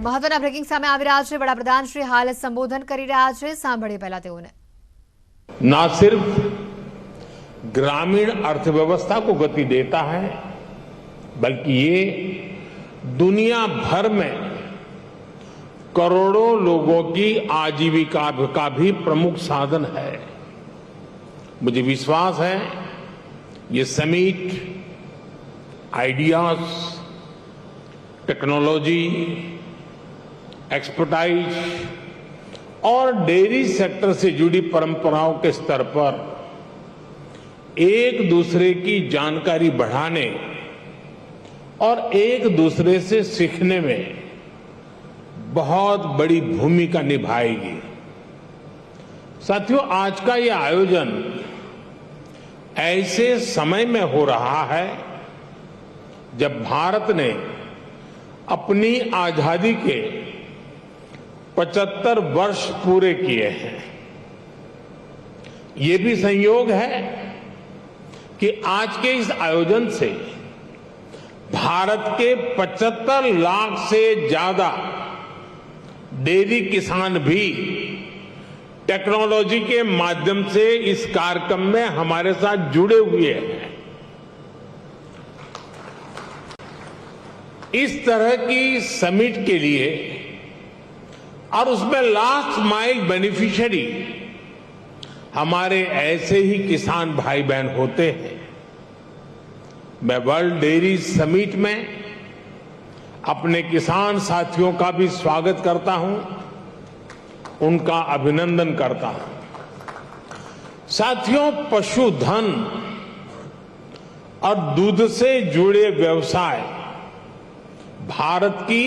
મહત્વના બ્રેકિંગ સામે આવી રહ્યા છે। વડાપ્રધાન શ્રી હાલ સંબોધન કરી રહ્યા છે। સાંભળીએ પહેલા તેઓને। ना सिर्फ ग्रामीण अर्थव्यवस्था को गति देता है, बल्कि ये दुनिया भर में करोड़ों लोगों की आजीविका का भी प्रमुख साधन है। मुझे विश्वास है ये समिट आइडियाज, टेक्नोलॉजी, एक्सपर्टाइज और डेयरी सेक्टर से जुड़ी परंपराओं के स्तर पर एक दूसरे की जानकारी बढ़ाने और एक दूसरे से सीखने में बहुत बड़ी भूमिका निभाएगी। साथियों, आज का ये आयोजन ऐसे समय में हो रहा है जब भारत ने अपनी आजादी के 75 वर्ष पूरे किए हैं। ये भी संयोग है कि आज के इस आयोजन से भारत के 75 लाख से ज्यादा डेयरी किसान भी टेक्नोलॉजी के माध्यम से इस कार्यक्रम में हमारे साथ जुड़े हुए हैं। इस तरह की समिट के लिए और उसमें लास्ट माइल बेनिफिशियरी हमारे ऐसे ही किसान भाई बहन होते हैं। मैं वर्ल्ड डेयरी समिट में अपने किसान साथियों का भी स्वागत करता हूं, उनका अभिनंदन करता हूं। साथियों, पशुधन और दूध से जुड़े व्यवसाय भारत की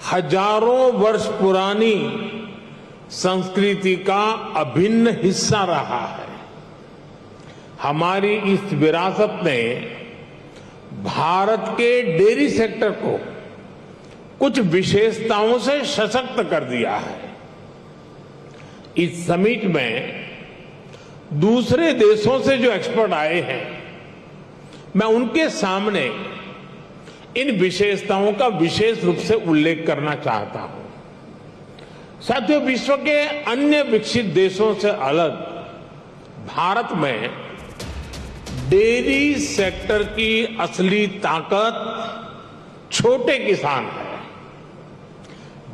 हजारों वर्ष पुरानी संस्कृति का अभिन्न हिस्सा रहा है। हमारी इस विरासत ने भारत के डेयरी सेक्टर को कुछ विशेषताओं से सशक्त कर दिया है। इस समिट में दूसरे देशों से जो एक्सपर्ट आए हैं, मैं उनके सामने इन विशेषताओं का विशेष रूप से उल्लेख करना चाहता हूं। साथियों, विश्व के अन्य विकसित देशों से अलग भारत में डेयरी सेक्टर की असली ताकत छोटे किसान है।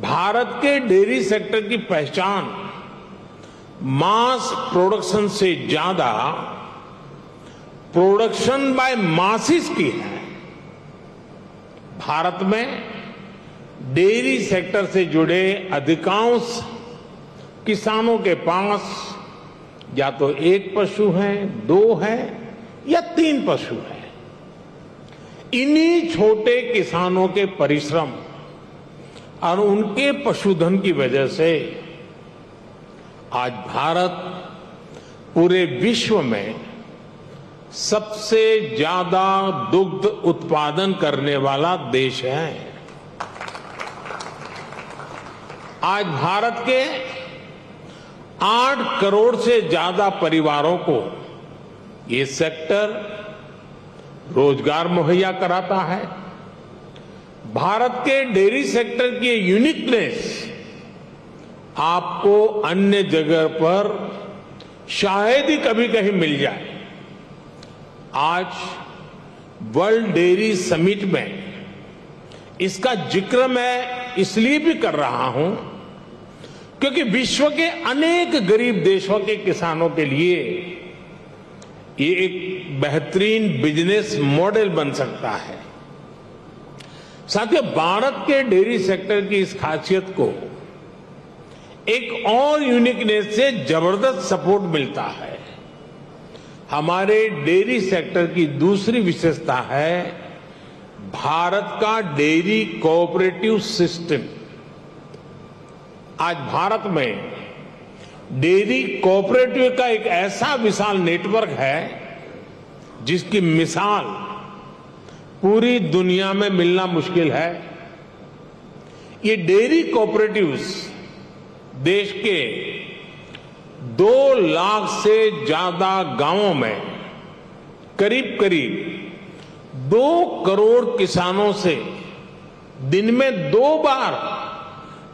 भारत के डेयरी सेक्टर की पहचान मास प्रोडक्शन से ज्यादा प्रोडक्शन बाय मासिस की है। भारत में डेयरी सेक्टर से जुड़े अधिकांश किसानों के पास या तो एक पशु है, 2 है या 3 पशु है। इन्हीं छोटे किसानों के परिश्रम और उनके पशुधन की वजह से आज भारत पूरे विश्व में सबसे ज्यादा दुग्ध उत्पादन करने वाला देश है। आज भारत के 8 करोड़ से ज्यादा परिवारों को ये सेक्टर रोजगार मुहैया कराता है। भारत के डेयरी सेक्टर की यूनिकनेस आपको अन्य जगह पर शायद ही कभी कहीं मिल जाए। आज वर्ल्ड डेयरी समिट में इसका जिक्र मैं इसलिए भी कर रहा हूं क्योंकि विश्व के अनेक गरीब देशों के किसानों के लिए ये एक बेहतरीन बिजनेस मॉडल बन सकता है। साथियों, भारत के डेयरी सेक्टर की इस खासियत को एक और यूनिकनेस से जबरदस्त सपोर्ट मिलता है। हमारे डेयरी सेक्टर की दूसरी विशेषता है भारत का डेयरी कोऑपरेटिव सिस्टम। आज भारत में डेयरी कोऑपरेटिव का एक ऐसा विशाल नेटवर्क है जिसकी मिसाल पूरी दुनिया में मिलना मुश्किल है। ये डेयरी कोऑपरेटिव्स देश के 2 लाख से ज्यादा गांवों में करीब करीब 2 करोड़ किसानों से दिन में 2 बार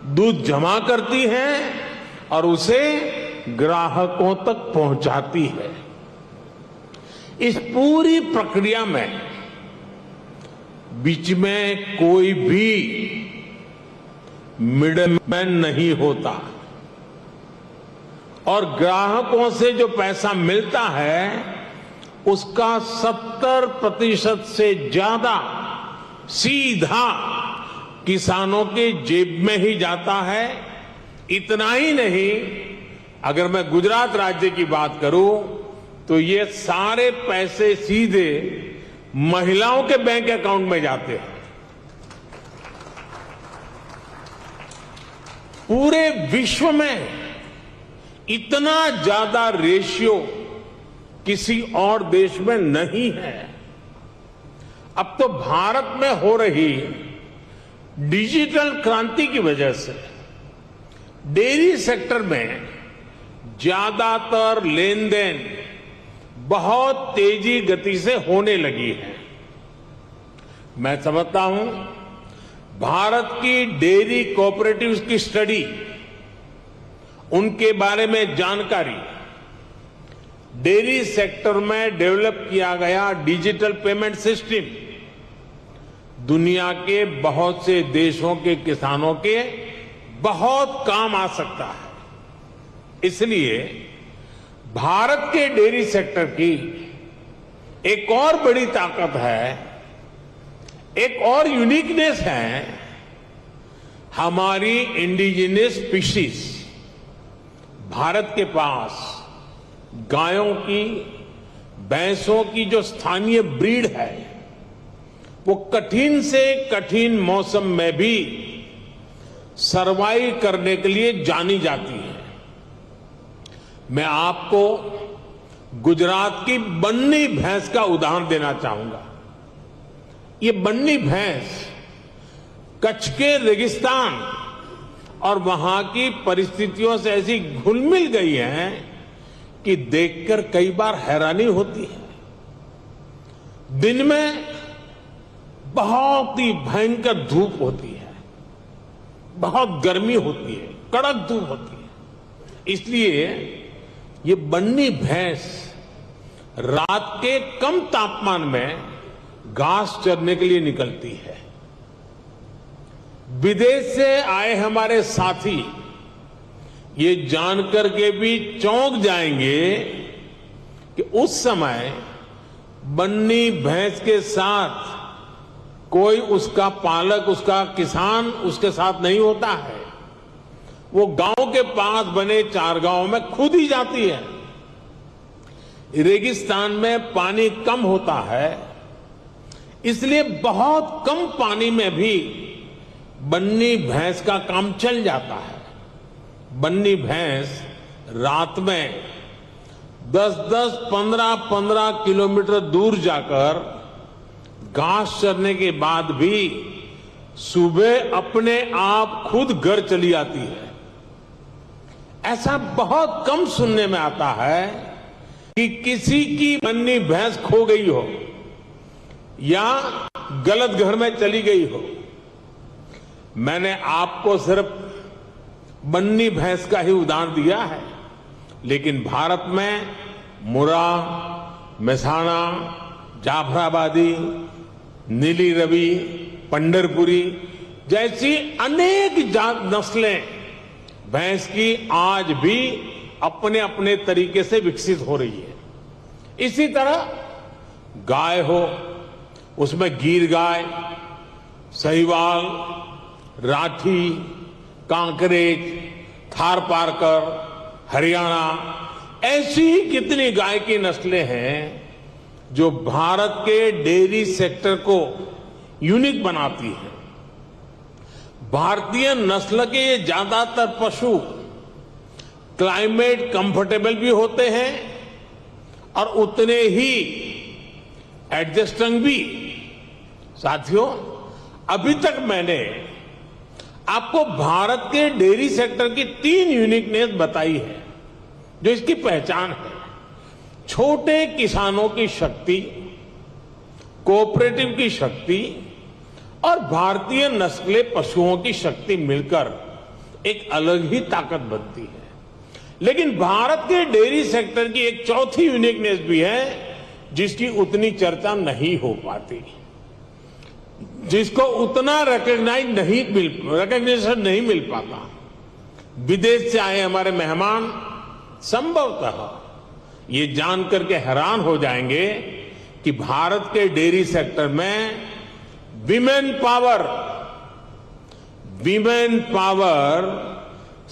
दूध जमा करती हैं और उसे ग्राहकों तक पहुंचाती है। इस पूरी प्रक्रिया में बीच में कोई भी मिडलमैन नहीं होता और ग्राहकों से जो पैसा मिलता है उसका 70% से ज्यादा सीधा किसानों के जेब में ही जाता है। इतना ही नहीं, अगर मैं गुजरात राज्य की बात करूं तो ये सारे पैसे सीधे महिलाओं के बैंक अकाउंट में जाते हैं। पूरे विश्व में इतना ज्यादा रेशियो किसी और देश में नहीं है। अब तो भारत में हो रही डिजिटल क्रांति की वजह से डेयरी सेक्टर में ज्यादातर लेन देन बहुत तेजी गति से होने लगी है। मैं समझता हूं भारत की डेयरी कोऑपरेटिव्स की स्टडी, उनके बारे में जानकारी, डेयरी सेक्टर में डेवलप किया गया डिजिटल पेमेंट सिस्टम दुनिया के बहुत से देशों के किसानों के बहुत काम आ सकता है। इसलिए भारत के डेयरी सेक्टर की एक और बड़ी ताकत है, एक और यूनिकनेस है, हमारी इंडिजिनस स्पीशीज। भारत के पास गायों की, भैंसों की जो स्थानीय ब्रीड है वो कठिन से कठिन मौसम में भी सरवाइव करने के लिए जानी जाती है। मैं आपको गुजरात की बन्नी भैंस का उदाहरण देना चाहूंगा। ये बन्नी भैंस कच्छ के रेगिस्तान और वहां की परिस्थितियों से ऐसी घुल मिल गई है कि देखकर कई बार हैरानी होती है। दिन में बहुत ही भयंकर धूप होती है, बहुत गर्मी होती है, कड़क धूप होती है। इसलिए ये बन्नी भैंस रात के कम तापमान में घास चरने के लिए निकलती है। विदेश से आए हमारे साथी ये जानकर के भी चौंक जाएंगे कि उस समय बन्नी भैंस के साथ कोई उसका पालक, उसका किसान उसके साथ नहीं होता है। वो गांव के पास बने चारगांव में खुद ही जाती है। रेगिस्तान में पानी कम होता है, इसलिए बहुत कम पानी में भी बन्नी भैंस का काम चल जाता है। बन्नी भैंस रात में 10-10, 15-15 किलोमीटर दूर जाकर घास चरने के बाद भी सुबह अपने आप खुद घर चली आती है। ऐसा बहुत कम सुनने में आता है कि किसी की बन्नी भैंस खो गई हो या गलत घर में चली गई हो। मैंने आपको सिर्फ बन्नी भैंस का ही उदाहरण दिया है, लेकिन भारत में मुरा, मेसाणा, जाफराबादी, नीली रवि, पंढरपुरी जैसी अनेक नस्लें भैंस की आज भी अपने अपने तरीके से विकसित हो रही है। इसी तरह गाय हो, उसमें गीर गाय, साहिवाल, राठी, कांकरेज, थारपारकर, हरियाणा, ऐसी कितनी गाय की नस्लें हैं जो भारत के डेयरी सेक्टर को यूनिक बनाती है। भारतीय नस्ल के ये ज्यादातर पशु क्लाइमेट कंफर्टेबल भी होते हैं और उतने ही एडजस्टिंग भी। साथियों, अभी तक मैंने आपको भारत के डेयरी सेक्टर की 3 यूनिकनेस बताई है जो इसकी पहचान है। छोटे किसानों की शक्ति, कोऑपरेटिव की शक्ति और भारतीय नस्ले पशुओं की शक्ति मिलकर एक अलग ही ताकत बनती है। लेकिन भारत के डेयरी सेक्टर की एक चौथी यूनिकनेस भी है जिसकी उतनी चर्चा नहीं हो पाती, जिसको उतना रिकग्निशन नहीं मिल पाता। विदेश से आए हमारे मेहमान संभवतः ये जानकर के हैरान हो जाएंगे कि भारत के डेयरी सेक्टर में विमेन पावर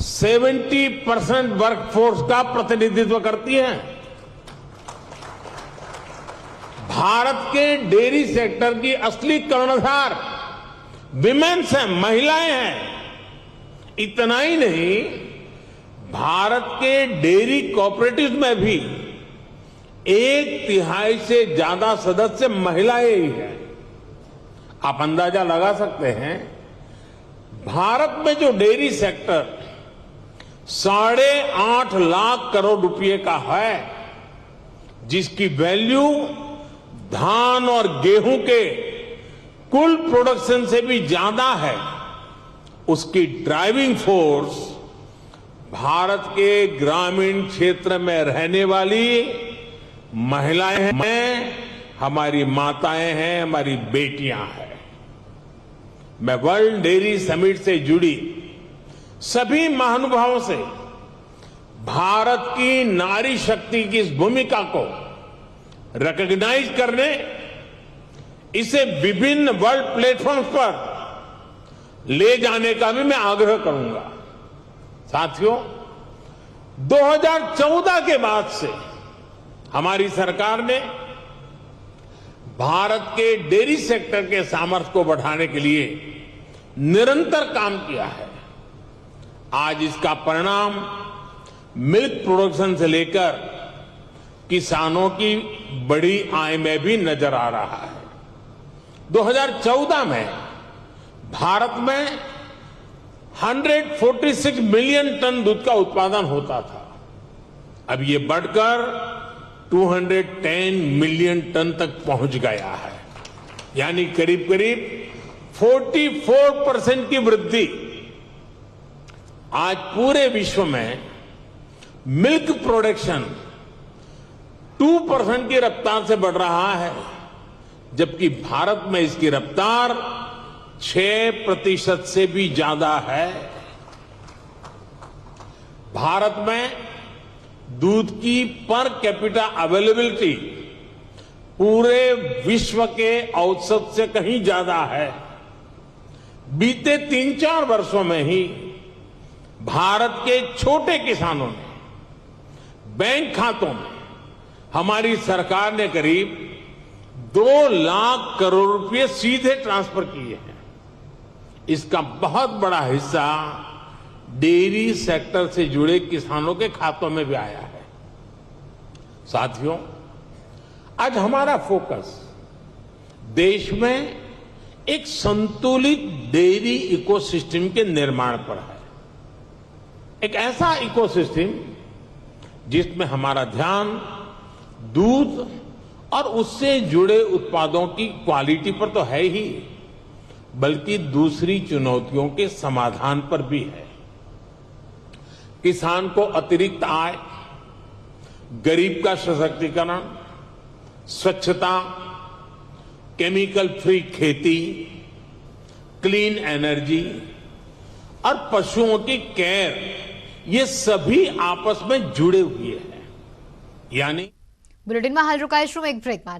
70% वर्कफोर्स का प्रतिनिधित्व करती है। भारत के डेयरी सेक्टर की असली कर्णधार विमेन्स हैं, महिलाएं हैं। इतना ही नहीं, भारत के डेयरी कोऑपरेटिव्स में भी 1/3 से ज्यादा सदस्य महिलाएं ही हैं। आप अंदाजा लगा सकते हैं, भारत में जो डेयरी सेक्टर 8.5 लाख करोड़ रुपए का है, जिसकी वैल्यू धान और गेहूं के कुल प्रोडक्शन से भी ज्यादा है, उसकी ड्राइविंग फोर्स भारत के ग्रामीण क्षेत्र में रहने वाली महिलाएं हैं, हमारी माताएं हैं, हमारी बेटियां हैं। मैं वर्ल्ड डेयरी समिट से जुड़ी सभी महानुभावों से भारत की नारी शक्ति की इस भूमिका को रिकॉग्नाइज करने, इसे विभिन्न वर्ल्ड प्लेटफॉर्म्स पर ले जाने का भी मैं आग्रह करूंगा। साथियों, 2014 के बाद से हमारी सरकार ने भारत के डेयरी सेक्टर के सामर्थ्य को बढ़ाने के लिए निरंतर काम किया है। आज इसका परिणाम मिल्क प्रोडक्शन से लेकर किसानों की बड़ी आय में भी नजर आ रहा है। 2014 में भारत में 146 मिलियन टन दूध का उत्पादन होता था। अब ये बढ़कर 210 मिलियन टन तक पहुंच गया है, यानी करीब करीब 44% की वृद्धि। आज पूरे विश्व में मिल्क प्रोडक्शन 2% की रफ्तार से बढ़ रहा है, जबकि भारत में इसकी रफ्तार 6% से भी ज्यादा है। भारत में दूध की पर कैपिटा अवेलेबिलिटी पूरे विश्व के औसत से कहीं ज्यादा है। बीते 3-4 वर्षों में ही भारत के छोटे किसानों ने बैंक खातों में हमारी सरकार ने करीब 2 लाख करोड़ रुपए सीधे ट्रांसफर किए हैं। इसका बहुत बड़ा हिस्सा डेयरी सेक्टर से जुड़े किसानों के खातों में भी आया है। साथियों, आज हमारा फोकस देश में एक संतुलित डेयरी इकोसिस्टम के निर्माण पर है। एक ऐसा इकोसिस्टम जिसमें हमारा ध्यान दूध और उससे जुड़े उत्पादों की क्वालिटी पर तो है ही, बल्कि दूसरी चुनौतियों के समाधान पर भी है। किसान को अतिरिक्त आय, गरीब का सशक्तिकरण, स्वच्छता, केमिकल फ्री खेती, क्लीन एनर्जी और पशुओं की केयर, ये सभी आपस में जुड़े हुए हैं। यानी बुलेटिन में हाल रोकाઈશું એક બ્રેક માટે।